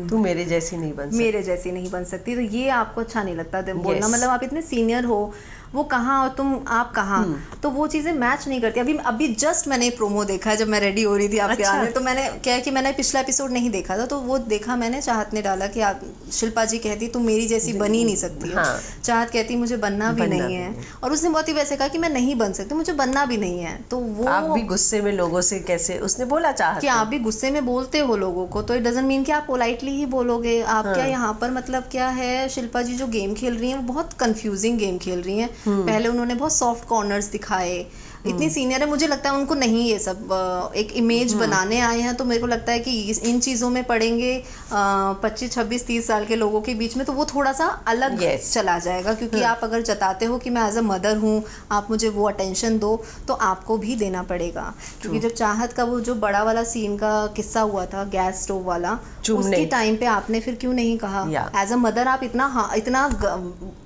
तू मेरे जैसी नहीं बन सकती, मेरे जैसी नहीं बन सकती, तो ये आपको अच्छा नहीं लगता बोलना, मतलब आप इतने सीनियर हो, वो कहाँ और तुम आप कहाँ, तो वो चीज़ें मैच नहीं करती। अभी जस्ट मैंने प्रोमो देखा है जब मैं रेडी हो रही थी आपके आने, तो मैंने क्या है कि मैंने पिछला एपिसोड नहीं देखा था, तो वो देखा मैंने, चाहत ने डाला कि आप शिल्पा जी कहती तुम मेरी जैसी बन ही नहीं सकती हो, चाहत कहती मुझे बनना भी नहीं है, और उसने बहुत ही वैसे कहा कि मैं नहीं बन सकती, मुझे बनना भी नहीं है। तो वो आप भी गुस्से में लोगों से कैसे, उसने बोला चाहत कि आप भी गुस्से में बोलते हो लोगों को, तो इट डजंट मीन कि आप पोलाइटली ही बोलोगे। आप क्या यहाँ पर मतलब क्या है, शिल्पा जी जो गेम खेल रही हैं वो बहुत कंफ्यूजिंग गेम खेल रही हैं। पहले उन्होंने बहुत सॉफ्ट कॉर्नर्स दिखाए, इतनी सीनियर है, मुझे लगता है उनको नहीं ये सब एक इमेज बनाने आए हैं, तो मेरे को लगता है कि इन चीज़ों में पड़ेंगे 25 26 30 साल के लोगों के बीच में, तो वो थोड़ा सा अलग चला जाएगा, क्योंकि आप अगर जताते हो कि मैं एज अ मदर हूँ, आप मुझे वो अटेंशन दो, तो आपको भी देना पड़ेगा। क्योंकि जब चाहत का वो जो बड़ा वाला सीन का किस्सा हुआ था गैस स्टोव वाला, उसके टाइम पे आपने फिर क्यों नहीं कहा एज अ मदर, आप इतना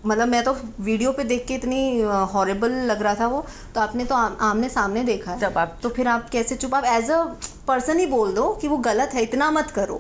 मतलब मैं तो वीडियो पे देख के इतनी हॉरिबल लग रहा था वो, तो आपने तो आमने सामने देखा है, तो फिर आप कैसे चुप, आप एज अ पर्सन ही बोल दो कि वो गलत है, इतना मत करो।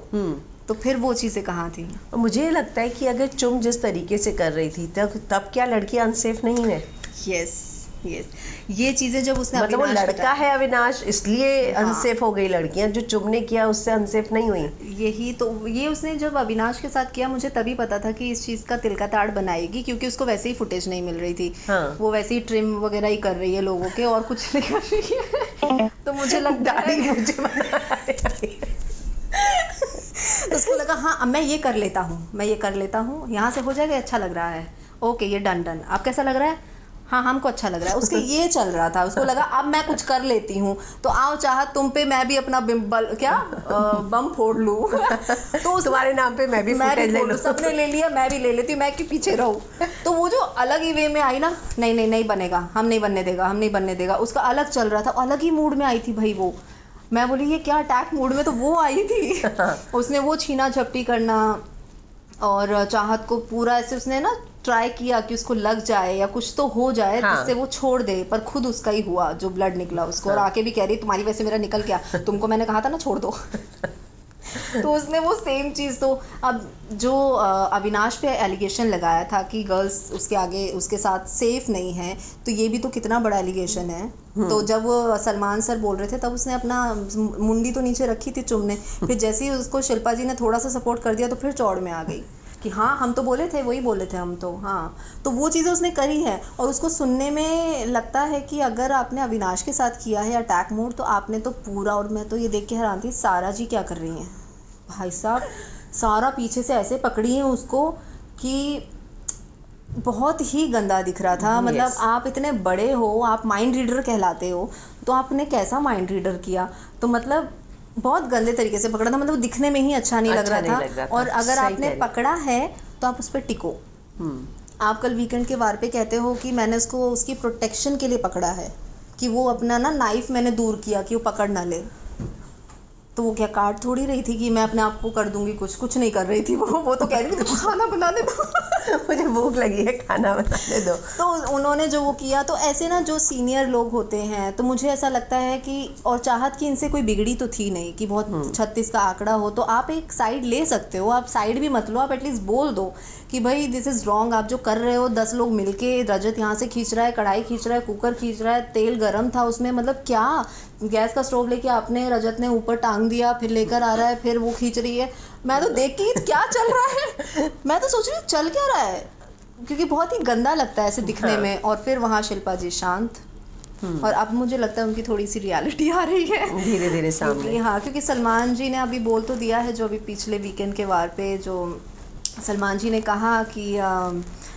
तो फिर वो चीज़ें कहाँ थी। मुझे लगता है कि अगर चुम जिस तरीके से कर रही थी तब क्या लड़की अनसेफ नहीं है? यस ये चीज़ें जब उसने मतलब वो लड़का है अविनाश, इसलिए अनसेफ हो गई, लड़कियां जो चुमने किया उससे अनसेफ नहीं हुई। यही तो, ये उसने जब अविनाश के साथ किया, मुझे तभी पता था कि इस चीज़ का तिल का ताड़ बनाएगी, क्योंकि उसको वैसे ही फुटेज नहीं मिल रही थी। वो वैसे ही ट्रिम वगैरह ही कर रही है लोगों के, और कुछ नहीं कर रही है। तो मुझे लगता है तो उसको लगा हाँ अब मैं ये कर लेता हूँ, यहाँ से हो जाएगा, अच्छा लग रहा है, ओके ये डन। अब कैसा लग रहा है, हाँ हमको अच्छा लग रहा है। उसके ये चल रहा था, उसको लगा अब मैं कुछ कर लेती हूँ, तो आओ चाहत तुम पे मैं भी अपना बम फोड़ लूँ। तो तुम्हारे नाम पे मैं भी फुटेज ले लूँ, सबने ले लिया, मैं भी ले लेती हूँ, मैं क्यों पीछे रहूँ। तो वो जो अलग ही वे में आई ना, नहीं बनेगा, हम नहीं बनने देगा, उसका अलग चल रहा था, अलग ही मूड में आई थी भाई वो। मैं बोली ये क्या अटैक मूड में तो वो आई थी। उसने वो छीना झपटी करना, और चाहत को पूरा ऐसे उसने ना ट्राई किया कि उसको लग जाए या कुछ तो हो जाए जिससे वो छोड़ दे, पर खुद उसका ही हुआ जो ब्लड निकला उसको। और आके भी कह रही तुम्हारी वजह से मेरा निकल गया, तुमको मैंने कहा था ना छोड़ दो। तो उसने वो सेम चीज़, तो अब जो अविनाश पे एलिगेशन लगाया था कि गर्ल्स उसके आगे उसके साथ सेफ नहीं है, तो ये भी तो कितना बड़ा एलिगेशन है। तो जब वो सलमान सर बोल रहे थे तब उसने अपना मुंडी तो नीचे रखी थी चुमने, फिर जैसे ही उसको शिल्पा जी ने थोड़ा सा सपोर्ट कर दिया तो फिर चौड़ में आ गई। कि हाँ हम तो बोले थे, वही बोले थे हम तो, हाँ। तो वो चीज़ें उसने करी है और उसको सुनने में लगता है कि अगर आपने अविनाश के साथ किया है अटैक मोड तो आपने तो पूरा, और मैं तो ये देख के हैरान थी सारा जी क्या कर रही हैं भाई साहब। सारा पीछे से ऐसे पकड़ी है उसको कि बहुत ही गंदा दिख रहा था। मतलब Yes. आप इतने बड़े हो, आप माइंड रीडर कहलाते हो, तो आपने कैसा माइंड रीडर किया? तो मतलब बहुत गंदे तरीके से पकड़ा था, मतलब दिखने में ही अच्छा नहीं लग रहा था। और अगर आपने पकड़ा है तो आप उस पर टिको। आप कल वीकेंड के वार पे कहते हो कि मैंने उसको उसकी प्रोटेक्शन के लिए पकड़ा है, कि वो अपना ना नाइफ मैंने दूर किया कि वो पकड़ ना ले। तो वो क्या काट थोड़ी रही थी कि मैं अपने आप को कर दूंगी, कुछ नहीं कर रही थी वो तो कह रही थी खाना बना दे दो मुझे भूख लगी है, खाना बनाने दो। तो उन्होंने जो वो किया, तो ऐसे ना जो सीनियर लोग होते हैं, तो मुझे ऐसा लगता है कि, और चाहत की इनसे कोई बिगड़ी तो थी नहीं कि बहुत 36 का आंकड़ा हो, तो आप एक साइड ले सकते हो। आप साइड भी मत लो, आप एटलीस्ट बोल दो कि भाई दिस इज़ रॉन्ग, आप जो कर रहे हो। 10 लोग मिलके, रजत यहाँ से खींच रहा है, कढ़ाई खींच रहा है, कुकर खींच रहा है, तेल गर्म था उसमें, मतलब क्या, गैस का स्टोव लेके आपने, रजत ने ऊपर टांग दिया, फिर लेकर आ रहा है, फिर वो खींच रही है। मैं तो देख के क्या चल रहा है मैं तो सोच रही हूँ चल क्या रहा है, क्योंकि बहुत ही गंदा लगता है ऐसे दिखने हाँ। में। और फिर वहाँ शिल्पा जी शांत, और अब मुझे लगता है उनकी थोड़ी सी रियलिटी आ रही है धीरे धीरे सामने। हाँ, क्योंकि सलमान जी ने अभी बोल तो दिया है, जो अभी पिछले वीकेंड के वार पे जो सलमान जी ने कहा कि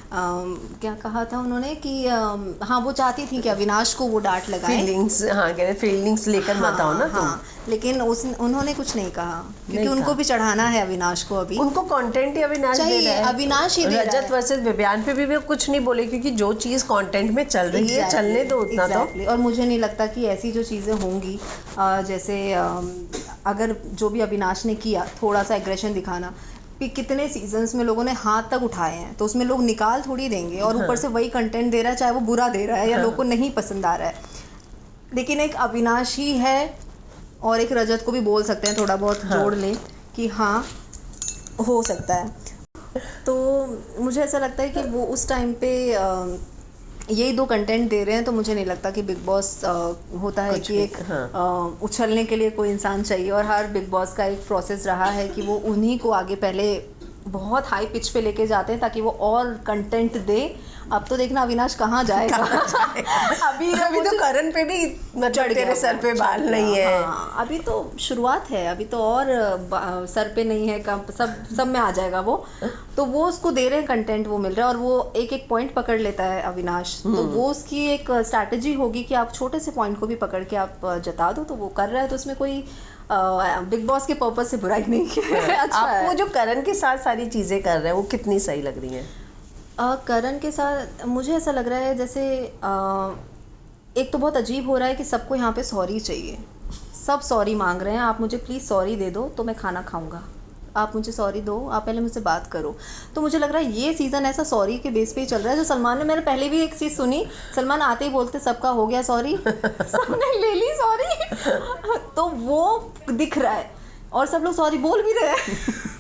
क्या कहा था उन्होंने कि हाँ वो चाहती थी कि अविनाश को वो डांट लगाए, फीलिंग्स, हाँ कह रहे फीलिंग्स लेकर मत आओ ना तुम। हाँ, लेकिन उन्होंने कुछ नहीं कहा, क्योंकि नहीं उनको कहा। भी चढ़ाना है अविनाश को। अभी उनको कंटेंट ही अविनाश दे चाहिए, रहा है, अविनाश ही दे रहा रजत है। वर्सेस विव्यान पे भी वो कुछ नहीं बोले, क्योंकि जो चीज़ कंटेंट में चल रही है चलने दो उतना। तो और मुझे नहीं लगता कि ऐसी जो चीज़ें होंगी, जैसे अगर जो भी अविनाश ने किया, थोड़ा सा एग्रेशन दिखाना, कितने सीजन्स में लोगों ने हाथ तक उठाए हैं, तो उसमें लोग निकाल थोड़ी देंगे। और ऊपर से वही कंटेंट दे रहा है, चाहे वो बुरा दे रहा है या लोग को नहीं पसंद आ रहा है। लेकिन एक अविनाश ही है, और एक रजत को भी बोल सकते हैं, थोड़ा बहुत जोड़ लें कि हाँ हो सकता है। तो मुझे ऐसा लगता है कि वो उस टाइम पे यही दो कंटेंट दे रहे हैं, तो मुझे नहीं लगता कि बिग बॉस होता है कि एक उछलने के लिए कोई इंसान चाहिए। और हर बिग बॉस का एक प्रोसेस रहा है कि वो उन्हीं को आगे पहले बहुत हाई पिच पे लेके जाते हैं ताकि वो और कंटेंट दे। अब तो देखना अविनाश कहाँ जाएगा अभी तो करण पे भी मतलब तेरे सर पे बाल नहीं है। हाँ, अभी तो शुरुआत है, अभी तो और सर पे नहीं है, कम सब में आ जाएगा वो। तो वो उसको दे रहे हैं कंटेंट, वो मिल रहा है, और वो एक एक पॉइंट पकड़ लेता है अविनाश। तो वो उसकी एक स्ट्रैटेजी होगी कि आप छोटे से पॉइंट को भी पकड़ के आप जता दो, तो वो कर रहा है। तो उसमें कोई बिग बॉस के पर्पस से बुराई नहीं है। अच्छा, आपको जो करण के साथ सारी चीजें कर रहे हैं वो कितनी सही लग रही हैं? करण के साथ मुझे ऐसा लग रहा है जैसे एक तो बहुत अजीब हो रहा है कि सबको यहाँ पे सॉरी चाहिए, सब सॉरी मांग रहे हैं। आप मुझे प्लीज़ सॉरी दे दो तो मैं खाना खाऊंगा, आप मुझे सॉरी दो, आप पहले मुझसे बात करो। तो मुझे लग रहा है ये सीज़न ऐसा सॉरी के बेस पे ही चल रहा है। जो सलमान ने, मैंने पहले भी एक चीज़ सुनी, सलमान आते ही बोलते सबका हो गया सॉरी सबने ले ली सॉरी तो वो दिख रहा है, और सब लोग सॉरी बोल भी रहे हैं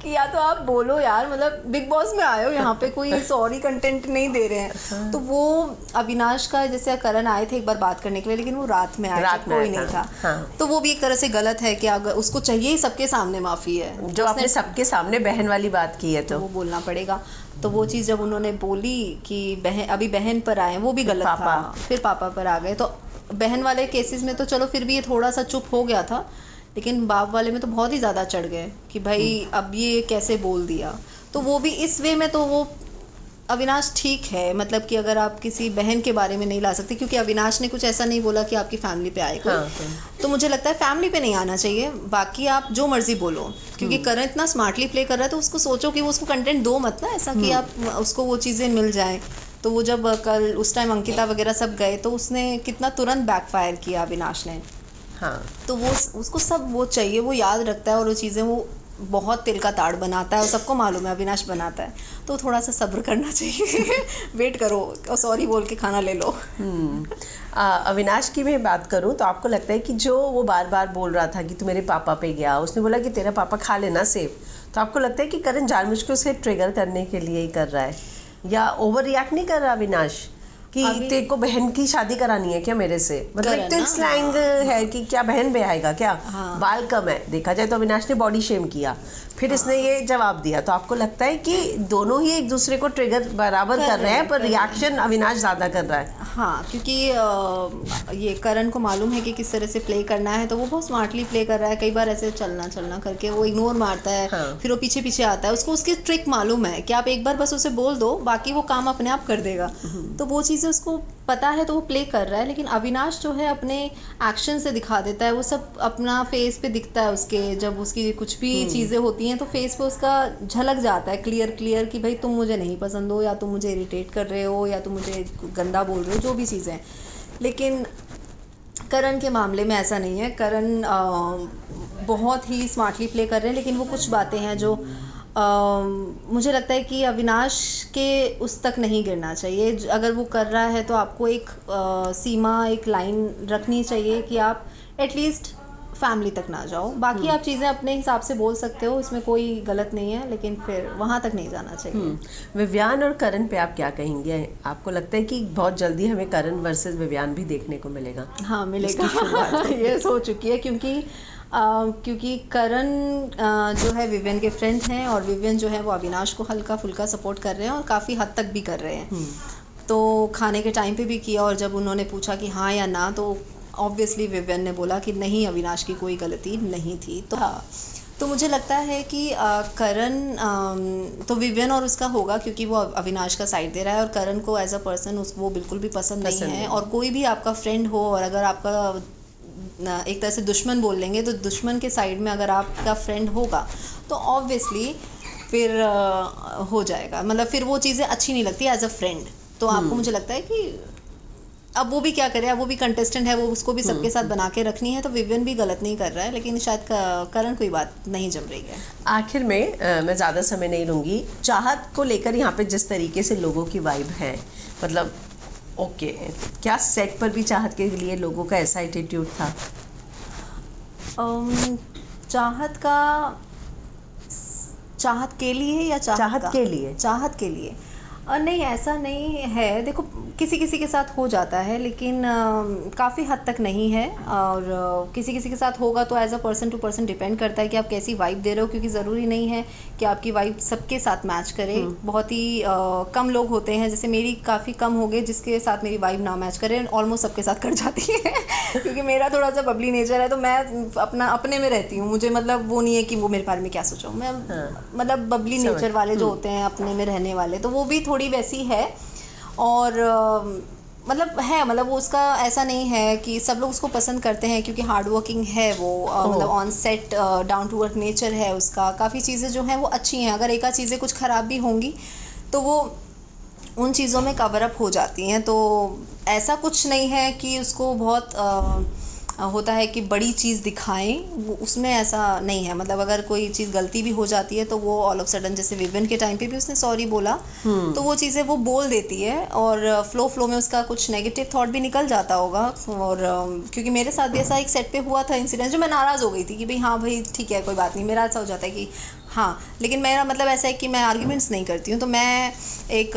कि या तो आप बोलो यार, मतलब बिग बॉस में आए हो, यहाँ पे कोई सॉरी कंटेंट नहीं दे रहे हैं। तो वो अविनाश का, जैसे करण आए थे एक बार बात करने के लिए, लेकिन वो रात में आए थे, कोई नहीं था। हाँ। तो वो भी एक तरह से गलत है कि अगर उसको चाहिए सबके सामने माफ़ी है, जो आपने सबके सामने बहन वाली बात की है तो वो बोलना पड़ेगा। तो वो चीज़ जब उन्होंने बोली कि बहन, अभी बहन पर आए, वो भी गलत था, फिर पापा पर आ गए। तो बहन वाले केसेस में तो चलो फिर भी ये थोड़ा सा चुप हो गया था, लेकिन बाप वाले में तो बहुत ही ज़्यादा चढ़ गए कि भाई अब ये कैसे बोल दिया। तो वो भी इस वे में तो वो अविनाश ठीक है, मतलब कि अगर आप किसी बहन के बारे में नहीं ला सकते, क्योंकि अविनाश ने कुछ ऐसा नहीं बोला कि आपकी फैमिली पे आएगा। हाँ, तो मुझे लगता है फैमिली पे नहीं आना चाहिए, बाकी आप जो मर्जी बोलो। क्योंकि करण इतना स्मार्टली प्ले कर रहा है, तो उसको सोचो कि वो उसको कंटेंट दो मत ना ऐसा कि आप उसको वो चीज़ें मिल जाएँ। तो वो जब कल उस टाइम अंकिता वगैरह सब गए, तो उसने कितना तुरंत बैकफायर किया अविनाश ने। हाँ, तो वो उसको सब वो चाहिए, वो याद रखता है, और वो चीज़ें वो बहुत तिल का ताड़ बनाता है, और सबको मालूम है अविनाश बनाता है। तो थोड़ा सा सब्र करना चाहिए वेट करो और सॉरी बोल के खाना ले लो। अविनाश की मैं बात करूं तो आपको लगता है कि जो वो बार बार बोल रहा था कि तू मेरे पापा पे गया, उसने बोला कि तेरा पापा खा लेना सेव, तो आपको लगता है कि करण जानबूझ के उसे ट्रिगर करने के लिए ही कर रहा है, या ओवर रिएक्ट नहीं कर रहा अविनाश कि तेरे को बहन की शादी करानी है क्या मेरे से? मतलब तो स्लैंग है कि क्या बहन ब्याहेगा क्या? बाल कम है, देखा जाए तो अविनाश ने बॉडी शेम किया। फिर इसने ये जवाब दिया, तो आपको लगता है कि दोनों ही एक दूसरे को ट्रिगर बराबर कर रहे हैं, पर रिएक्शन अविनाश ज़्यादा कर रहा है। हाँ, क्योंकि ये करण को मालूम है कि किस तरह से प्ले करना है, तो वो बहुत स्मार्टली प्ले कर रहा है। कई बार ऐसे चलना चलना करके वो इग्नोर मारता है। हाँ। फिर वो पीछे पीछे आता है, उसको उसकी ट्रिक मालूम है कि आप एक बार बस उसे बोल दो, बाकी वो काम अपने आप कर देगा। तो वो चीज़ें उसको पता है, तो वो प्ले कर रहा है। लेकिन अविनाश जो है अपने एक्शन से दिखा देता है, वो सब अपना फेस पे दिखता है उसके, जब उसकी कुछ भी चीज़ें होती हैं तो फेस पे उसका झलक जाता है क्लियर क्लियर कि भाई तुम मुझे नहीं पसंद हो, या तुम मुझे इरिटेट कर रहे हो, या तुम मुझे गंदा बोल रहे हो, जो भी चीज़ें। लेकिन करण के मामले में ऐसा नहीं है। करण बहुत ही स्मार्टली प्ले कर रहे हैं, लेकिन वो कुछ बातें हैं जो मुझे लगता है कि अविनाश के उस तक नहीं गिरना चाहिए। अगर वो कर रहा है तो आपको एक सीमा, एक लाइन रखनी चाहिए कि आप एटलीस्ट फैमिली तक ना जाओ। बाकी आप चीज़ें अपने हिसाब से बोल सकते हो, इसमें कोई गलत नहीं है, लेकिन फिर वहाँ तक नहीं जाना चाहिए। विवियान और करण पे आप क्या कहेंगे? आपको लगता है कि बहुत जल्दी हमें करण वर्सेस विवियान भी देखने को मिलेगा? हाँ, मिलेगा। ये हो चुकी है, क्योंकि करण जो है विवियन के फ्रेंड हैं, और विवियन जो है वो अविनाश को हल्का फुल्का सपोर्ट कर रहे हैं और काफ़ी हद तक भी कर रहे हैं। तो खाने के टाइम पे भी किया, और जब उन्होंने पूछा कि हाँ या ना, तो ऑब्वियसली विवियन ने बोला कि नहीं, अविनाश की कोई गलती नहीं थी। तो हाँ, तो मुझे लगता है कि करण तो विवियन और उसका होगा, क्योंकि वो अविनाश का साइड दे रहा है, और करण को एज अ पर्सन वो बिल्कुल भी पसंद नहीं है। और कोई भी आपका फ्रेंड हो, और अगर आपका एक तरह से दुश्मन बोल लेंगे, तो दुश्मन के साइड में अगर आपका फ्रेंड होगा तो ऑब्वियसली फिर हो जाएगा, मतलब फिर वो चीज़ें अच्छी नहीं लगती एज अ फ्रेंड। तो आपको, मुझे लगता है कि अब वो भी क्या करे, अब वो भी कंटेस्टेंट है, वो उसको भी सबके साथ बना के रखनी है, तो विवियन भी गलत नहीं कर रहा है, लेकिन शायद करण कोई बात नहीं जम रही है। आखिर में मैं ज़्यादा समय नहीं लूँगी, चाहत को लेकर यहाँ पे जिस तरीके से लोगों की वाइब है, मतलब ओके, क्या सेट पर भी चाहत के लिए लोगों का ऐसा एटीट्यूड था? चाहत के लिए या चाहत के लिए? चाहत के लिए नहीं, ऐसा नहीं है। देखो, किसी किसी के साथ हो जाता है, लेकिन काफ़ी हद तक नहीं है। और किसी किसी के साथ होगा तो as a person to person depend करता है कि आप कैसी वाइब दे रहे हो, क्योंकि ज़रूरी नहीं है कि आपकी वाइब सबके साथ मैच करे। बहुत ही कम लोग होते हैं, जैसे मेरी काफ़ी कम हो गए जिसके साथ मेरी वाइब ना मैच करे, ऑलमोस्ट सबके साथ कर जाती है। क्योंकि मेरा थोड़ा सा बबली नेचर है, तो मैं अपने में रहती हूँ। मुझे मतलब वो नहीं है कि वो मेरे बारे में क्या सोचो, मैं मतलब बबली नेचर वाले जो होते हैं, अपने में रहने वाले, तो वो भी थोड़ी वैसी है। और मतलब वो उसका ऐसा नहीं है कि सब लोग उसको पसंद करते हैं क्योंकि हार्ड वर्किंग है वो, मतलब on set down to earth nature है उसका। काफ़ी चीज़ें जो हैं वो अच्छी हैं, अगर एक आध चीज़ें कुछ ख़राब भी होंगी तो वो उन चीज़ों में कवर अप हो जाती हैं। तो ऐसा कुछ नहीं है कि उसको बहुत होता है कि बड़ी चीज़ दिखाएं, वो उसमें ऐसा नहीं है। मतलब अगर कोई चीज़ गलती भी हो जाती है तो वो ऑल ऑफ सडन, जैसे विवियन के टाइम पे भी उसने सॉरी बोला, तो वो चीज़ें वो बोल देती है, और फ्लो में उसका कुछ नेगेटिव थॉट भी निकल जाता होगा। और क्योंकि मेरे साथ भी ऐसा एक सेट पे हुआ था इंसिडेंट, जो मैं नाराज़ हो गई थी कि भाई हाँ भाई ठीक है, कोई बात नहीं। मेरा ऐसा हो जाता है कि हाँ, लेकिन मेरा मतलब ऐसा है कि मैं आर्ग्यूमेंट्स नहीं करती हूँ, तो मैं एक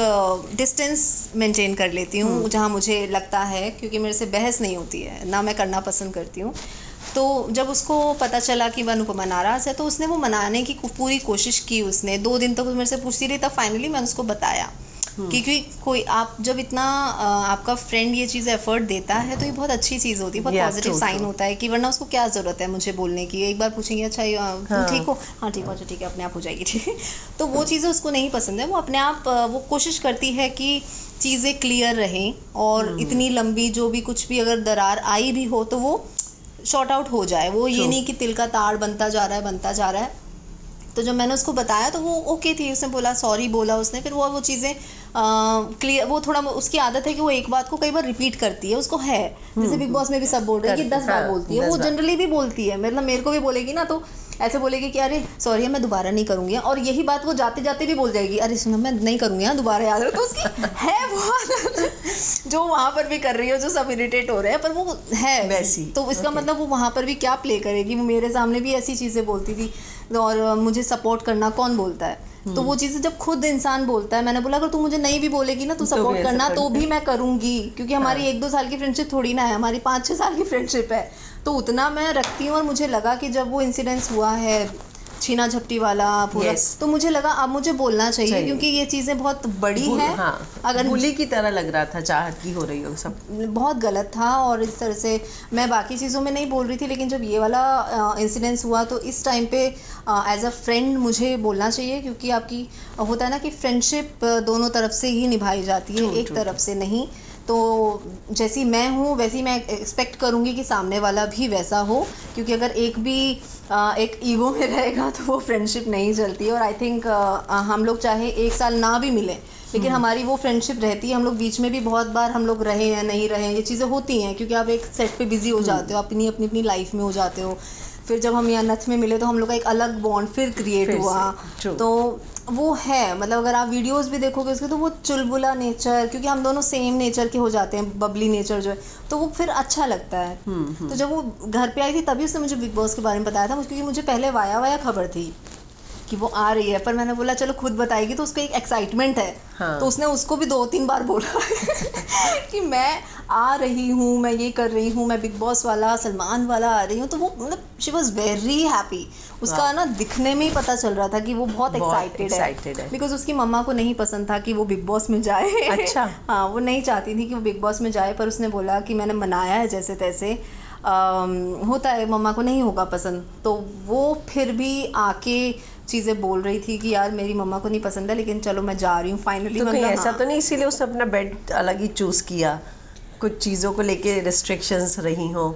डिस्टेंस मेंटेन कर लेती हूँ जहाँ मुझे लगता है, क्योंकि मेरे से बहस नहीं होती है, ना मैं करना पसंद करती हूँ। तो जब उसको पता चला कि वह अनुपमा नाराज़ है, तो उसने वो मनाने की पूरी कोशिश की। उसने 2 दिन तक मेरे से पूछती रही, तब फाइनली मैंने उसको बताया क्योंकि कोई आप जब इतना आपका फ्रेंड ये चीज़ एफर्ट देता है तो ये बहुत अच्छी चीज़ होती है, बहुत पॉजिटिव साइन होता है। कि वरना उसको क्या ज़रूरत है मुझे बोलने की, एक बार पूछेंगे अच्छा तुम ठीक हो, हाँ ठीक हो, अच्छा ठीक है, अपने आप हो जाएगी ठीक है। तो वो चीज़ें उसको नहीं पसंद है। वो अपने आप वो कोशिश करती है कि चीज़ें क्लियर रहें, और इतनी लंबी जो भी कुछ भी अगर दरार आई भी हो तो वो शॉर्ट आउट हो जाए। वो ये नहीं कि तिल का ताड़ बनता जा रहा है। तो जब मैंने उसको बताया तो वो ओके थी, उसने बोला, सॉरी बोला उसने। फिर वो चीज़ें क्लियर, वो थोड़ा, उसकी आदत है कि वो एक बात को कई बार रिपीट करती है, उसको है। जैसे बिग बॉस में भी सब बोल रहे हैं कि 10 बार बोलती है, वो जनरली भी बोलती है। मतलब मेरे को भी बोलेगी ना तो ऐसे बोलेगी कि अरे सॉरी मैं दोबारा नहीं करूँगी, और यही बात वो जाते जाते भी बोल जाएगी, अरे सुनो मैं नहीं करूँगी हाँ दोबारा, याद रखो। उसकी है वो जो वहाँ पर भी कर रही हो, जो सब इरिटेट हो रहे हैं, पर वो है वैसी। तो इसका मतलब वो वहाँ पर भी क्या प्ले करेगी। वो मेरे सामने भी ऐसी चीज़ें बोलती थी, और मुझे सपोर्ट करना कौन बोलता है? तो वो चीज़ें जब खुद इंसान बोलता है, मैंने बोला अगर तू मुझे नहीं भी बोलेगी ना, तू सपोर्ट करना, तो भी मैं करूँगी, क्योंकि हमारी 1-2 साल की फ्रेंडशिप थोड़ी ना है, हमारी 5-6 साल की फ्रेंडशिप है। तो उतना मैं रखती हूँ। और मुझे लगा कि जब वो इंसिडेंस हुआ है छीना झपटी वाला पूरा। Yes. तो मुझे लगा अब मुझे बोलना चाहिए क्योंकि ये चीज़ें बहुत बड़ी हैं। हाँ, अगर बुली की तरह लग रहा था, चाहत की हो रही हो सब। बहुत गलत था और इस तरह से मैं बाकी चीज़ों में नहीं बोल रही थी, लेकिन जब ये वाला इंसिडेंस हुआ तो इस टाइम पे एज अ फ्रेंड मुझे बोलना चाहिए, क्योंकि आपकी होता है ना कि फ्रेंडशिप दोनों तरफ से ही निभाई जाती है, एक तरफ से नहीं। तो जैसी मैं हूँ वैसी मैं एक्सपेक्ट करूँगी कि सामने वाला भी वैसा हो, क्योंकि अगर एक भी एक ईगो में रहेगा तो वो फ्रेंडशिप नहीं चलती है। और आई थिंक हम लोग चाहे 1 साल ना भी मिले लेकिन हमारी वो फ्रेंडशिप रहती है। हम लोग बीच में भी बहुत बार हम लोग रहे हैं, नहीं रहे हैं, ये चीज़ें होती हैं क्योंकि आप एक सेट पे बिजी हो जाते हो, अपनी अपनी लाइफ में हो जाते हो। फिर जब हम यहाँ नथ में मिले तो हम लोग का एक अलग बॉन्ड फिर क्रिएट हुआ। तो वो है, मतलब अगर आप वीडियोस भी देखोगे उसके तो वो चुलबुला नेचर, क्योंकि हम दोनों सेम नेचर के हो जाते हैं, बबली नेचर जो है, तो वो फिर अच्छा लगता है। तो जब वो घर पे आई थी तभी उसने मुझे बिग बॉस के बारे में बताया था, क्योंकि मुझे पहले वाया खबर थी कि वो आ रही है, पर मैंने बोला चलो खुद बताएगी तो उसको एक एक्साइटमेंट है। हाँ। तो उसने उसको भी 2-3 बार बोला कि मैं आ रही हूँ, मैं ये कर रही हूँ, मैं बिग बॉस वाला सलमान वाला आ रही हूँ। तो वो मतलब शी वॉज वेरी हैप्पी। उसका ना दिखने में ही पता चल रहा था कि वो बहुत एक्साइटेड है, बिकॉज उसकी मम्मा को नहीं पसंद था कि वो बिग बॉस में जाए। अच्छा। हाँ, वो नहीं चाहती थी कि वो बिग बॉस में जाए, पर उसने बोला कि मैंने मनाया है जैसे तैसे। होता है, मम्मा को नहीं होगा पसंद, तो वो फिर भी आके चीज़ें बोल रही थी कि यार मेरी मम्मा को नहीं पसंद है लेकिन चलो मैं जा रही हूँ फाइनली। तो कहीं ऐसा तो नहीं इसीलिए उसने अपना बेड अलग ही चूज किया, कुछ चीज़ों को लेके रिस्ट्रिक्शंस रही हो?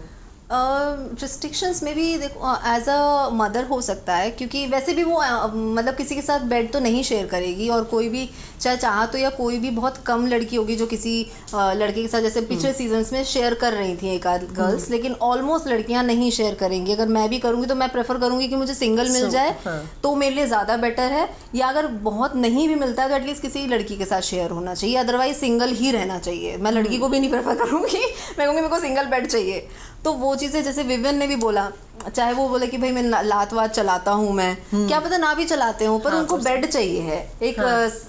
रिस्ट्रिक्शंस में भी देखो एज अ मदर हो सकता है, क्योंकि वैसे भी वो मतलब किसी के साथ बेड तो नहीं शेयर करेगी, और कोई भी चाहे चाहा तो, या कोई भी बहुत कम लड़की होगी जो किसी लड़के के साथ, जैसे पिछले सीजन्स में शेयर कर रही थी एक आध गर्ल्स, लेकिन ऑलमोस्ट लड़कियां नहीं शेयर करेंगी। अगर मैं भी करूँगी तो मैं प्रेफर करूँगी कि मुझे सिंगल मिल जाए, तो मेरे लिए ज़्यादा बेटर है। या अगर बहुत नहीं भी मिलता है तो एटलीस्ट किसी लड़की के साथ शेयर होना चाहिए, अदरवाइज सिंगल ही रहना चाहिए। मैं लड़की को भी नहीं प्रेफर करूँगी, मैं कहूँगी मेरे को सिंगल बेड चाहिए। तो वो चीज़ें, जैसे विवियन ने भी बोला, चाहे वो बोले कि भाई मैं लात वात चलाता हूँ, मैं क्या पता ना भी चलाते हूँ, पर उनको बेड चाहिए है एक।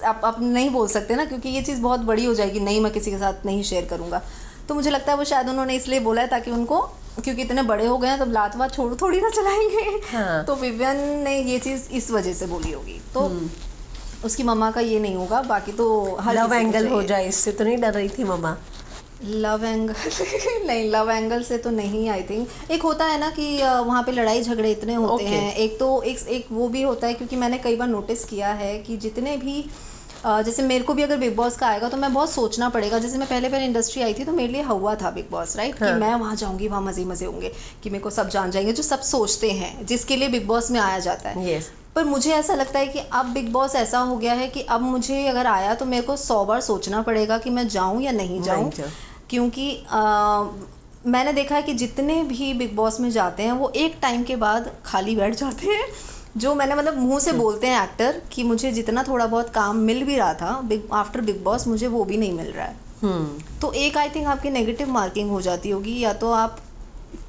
आप नहीं बोल सकते ना, क्योंकि ये चीज़ बहुत बड़ी हो जाएगी, नहीं मैं किसी के साथ नहीं शेयर करूँगा। तो मुझे लगता है वो शायद उन्होंने इसलिए बोला है ताकि उनको, क्योंकि इतने बड़े हो गए हैं तो लात वात छोड़ थोड़ी ना चलाएंगे। तो विवियन ने ये चीज़ इस वजह से बोली होगी। तो उसकी मम्मा का ये नहीं होगा, बाकी तो लव एंगल हो जाए इससे तो नहीं डर रही थी मम्मा? लव एंगल नहीं, लव एंगल से तो नहीं। आई थिंक एक होता है ना कि वहाँ पे लड़ाई झगड़े इतने होते हैं। एक तो एक वो भी होता है, क्योंकि मैंने कई बार नोटिस किया है कि जितने भी जैसे मेरे को भी अगर बिग बॉस का आएगा तो मैं बहुत सोचना पड़ेगा। जैसे मैं पहले इंडस्ट्री आई थी तो मेरे लिए हुआ था बिग बॉस, राइट, कि मैं वहाँ जाऊँगी, वहाँ मज़े मज़े होंगे, कि मेरे को सब जान जाएंगे, जो सब सोचते हैं जिसके लिए बिग बॉस में आया जाता है। पर मुझे ऐसा लगता है कि अब बिग बॉस ऐसा हो गया है कि अब मुझे अगर आया तो मेरे को 100 बार सोचना पड़ेगा कि मैं जाऊँ या नहीं जाऊँ, क्योंकि मैंने देखा है कि जितने भी बिग बॉस में जाते हैं वो एक टाइम के बाद खाली बैठ जाते हैं। जो मैंने मतलब मुंह से बोलते हैं एक्टर कि मुझे जितना थोड़ा बहुत काम मिल भी रहा था आफ्टर बिग बॉस, मुझे वो भी नहीं मिल रहा है। तो एक आई थिंक आपकी नेगेटिव मार्किंग हो जाती होगी, या तो आप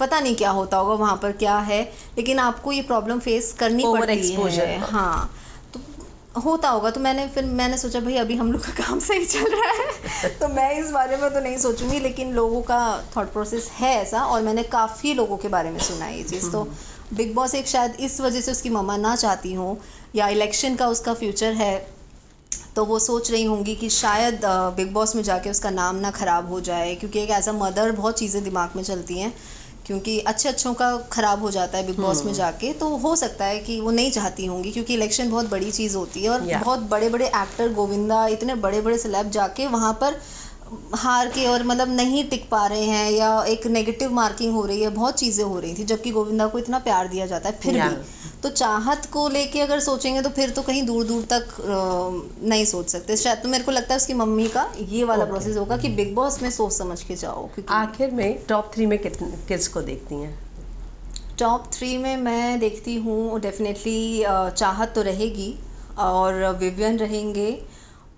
पता नहीं क्या होता होगा वहाँ पर क्या है, लेकिन आपको ये प्रॉब्लम फेस करनी पड़ती है। हाँ, तो होता होगा। तो मैंने सोचा भाई अभी हम लोग का काम सही चल रहा है तो मैं इस बारे में तो नहीं सोचूंगी, लेकिन लोगों का थॉट प्रोसेस है ऐसा, और मैंने काफ़ी लोगों के बारे में सुना है ये चीज़। तो बिग बॉस एक शायद इस वजह से उसकी मम्मा ना चाहती हो, या इलेक्शन का उसका फ्यूचर है, तो वो सोच रही होंगी कि शायद बिग बॉस में जाके उसका नाम ना ख़राब हो जाए, क्योंकि एक एज अ मदर बहुत चीज़ें दिमाग में चलती हैं, क्योंकि अच्छों का ख़राब हो जाता है बिग बॉस में जाके। तो हो सकता है कि वो नहीं चाहती होंगी, क्योंकि इलेक्शन बहुत बड़ी चीज़ होती है, और बहुत बड़े बड़े एक्टर, गोविंदा, इतने बड़े बड़े सेलेब जाके वहाँ पर हार के और मतलब नहीं टिक पा रहे हैं, या एक नेगेटिव मार्किंग हो रही है, बहुत चीज़ें हो रही थी, जबकि गोविंदा को इतना प्यार दिया जाता है फिर भी। तो चाहत को लेके अगर सोचेंगे तो फिर तो कहीं दूर दूर तक नहीं सोच सकते शायद। तो मेरे को लगता है उसकी मम्मी का ये वाला प्रोसेस होगा कि बिग बॉस में सोच समझ के जाओ। आखिर में टॉप 3 में किसको देखती हैं? टॉप 3 में मैं देखती हूँ डेफिनेटली चाहत तो रहेगी, और विवियन रहेंगे,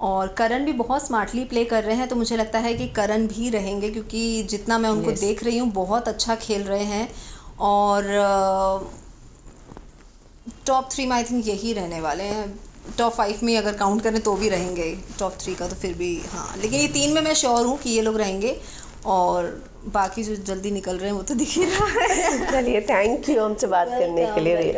और करण भी बहुत स्मार्टली प्ले कर रहे हैं, तो मुझे लगता है कि करण भी रहेंगे, क्योंकि जितना मैं उनको देख रही हूँ बहुत अच्छा खेल रहे हैं। और टॉप 3 में आई थिंक यही रहने वाले हैं। टॉप 5 में अगर काउंट करें तो भी रहेंगे, टॉप 3 का तो फिर भी हाँ, लेकिन ये 3 में मैं श्योर हूँ कि ये लोग रहेंगे, और बाकी जो जल्दी निकल रहे हैं वो तो दिख ही रहा है। चलिए, थैंक यू हमसे बात करने के लिए।